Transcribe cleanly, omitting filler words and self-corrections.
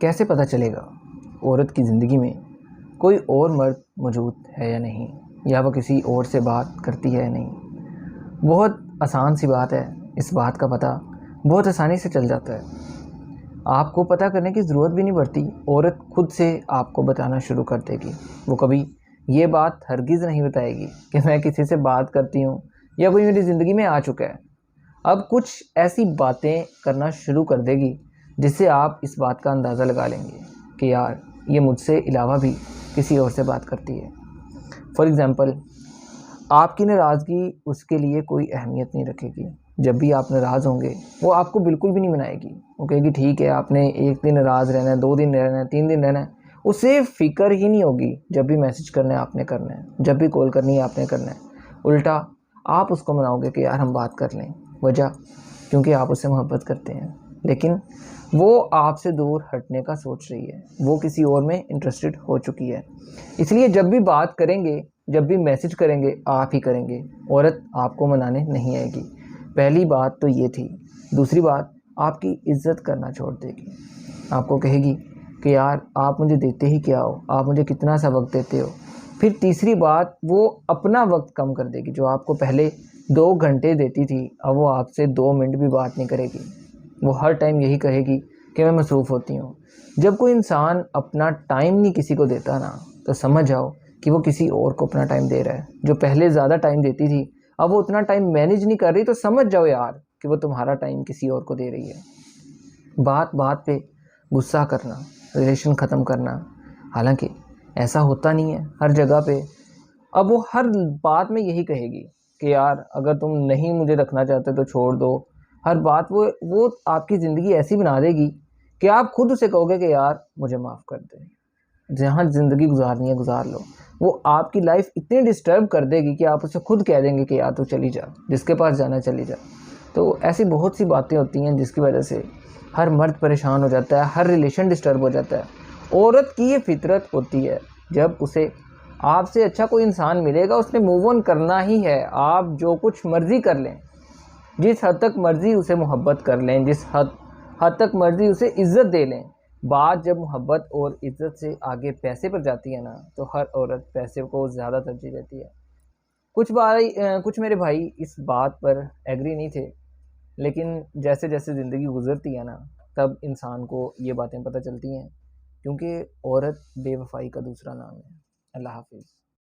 कैसे पता चलेगा औरत की ज़िंदगी में कोई और मर्द मौजूद है या नहीं, या वह किसी और से बात करती है या नहीं। बहुत आसान सी बात है, इस बात का पता बहुत आसानी से चल जाता है। आपको पता करने की ज़रूरत भी नहीं पड़ती, औरत खुद से आपको बताना शुरू कर देगी। वो कभी ये बात हरगिज़ नहीं बताएगी कि मैं किसी से बात करती हूँ या कोई मेरी ज़िंदगी में आ चुका है। अब कुछ ऐसी बातें करना शुरू कर देगी जिससे आप इस बात का अंदाज़ा लगा लेंगे कि यार ये मुझसे अलावा भी किसी और से बात करती है। फॉर एग्ज़ाम्पल, आपकी नाराज़गी उसके लिए कोई अहमियत नहीं रखेगी। जब भी आप नाराज़ होंगे वो आपको बिल्कुल भी नहीं मनाएगी। वो कहेगी ठीक है, आपने 1 दिन नाराज़ रहना है, 2 दिन रहना है, 3 दिन रहना है, उसे फ़िक्र ही नहीं होगी। जब भी मैसेज करना है आपने करना है, जब भी कॉल करनी है आपने करना है। उल्टा आप उसको मनाओगे कि यार हम बात कर लें। वजह क्योंकि आप उससे मोहब्बत करते हैं, लेकिन वो आपसे दूर हटने का सोच रही है, वो किसी और में इंटरेस्टेड हो चुकी है। इसलिए जब भी बात करेंगे, जब भी मैसेज करेंगे, आप ही करेंगे, औरत आपको मनाने नहीं आएगी। पहली बात तो ये थी। दूसरी बात, आपकी इज़्ज़त करना छोड़ देगी। आपको कहेगी कि यार आप मुझे देते ही क्या हो, आप मुझे कितना सा वक्त देते हो। फिर तीसरी बात, वो अपना वक्त कम कर देगी। जो आपको पहले 2 घंटे देती थी, अब वो आपसे 2 मिनट भी बात नहीं करेगी। वो हर टाइम यही कहेगी कि मैं मसरूफ़ होती हूँ। जब कोई इंसान अपना टाइम नहीं किसी को देता ना, तो समझ जाओ कि वो किसी और को अपना टाइम दे रहा है। जो पहले ज़्यादा टाइम देती थी, अब वो उतना टाइम मैनेज नहीं कर रही, तो समझ जाओ यार कि वो तुम्हारा टाइम किसी और को दे रही है। बात बात पे गुस्सा करना, रिलेशन ख़त्म करना, हालांकि ऐसा होता नहीं है हर जगह पे। अब वो हर बात में यही कहेगी कि यार अगर तुम नहीं मुझे रखना चाहते तो छोड़ दो। हर बात वो आपकी ज़िंदगी ऐसी बना देगी कि आप खुद उसे कहोगे कि यार मुझे माफ़ कर दे, जहाँ ज़िंदगी गुजारनी है गुजार लो। वो आपकी लाइफ इतनी डिस्टर्ब कर देगी कि आप उसे खुद कह देंगे कि यार तू चली जा, जिसके पास जाना चली जा। तो ऐसी बहुत सी बातें होती हैं जिसकी वजह से हर मर्द परेशान हो जाता है, हर रिलेशन डिस्टर्ब हो जाता है। औरत की ये फितरत होती है, जब उसे आपसे अच्छा कोई इंसान मिलेगा उसने मूव ऑन करना ही है। आप जो कुछ मर्ज़ी कर लें, जिस हद तक मर्ज़ी उसे मोहब्बत कर लें, जिस हद तक मर्ज़ी उसे इज़्ज़त दे लें। बात जब मोहब्बत और इज़्ज़त से आगे पैसे पर जाती है ना, तो हर औरत पैसे को ज़्यादा तरजीह देती है। कुछ मेरे भाई इस बात पर एग्री नहीं थे, लेकिन जैसे जैसे ज़िंदगी गुजरती है ना, तब इंसान को ये बातें पता चलती हैं, क्योंकि औरत बेवफाई का दूसरा नाम है। अल्लाह हाफिज़।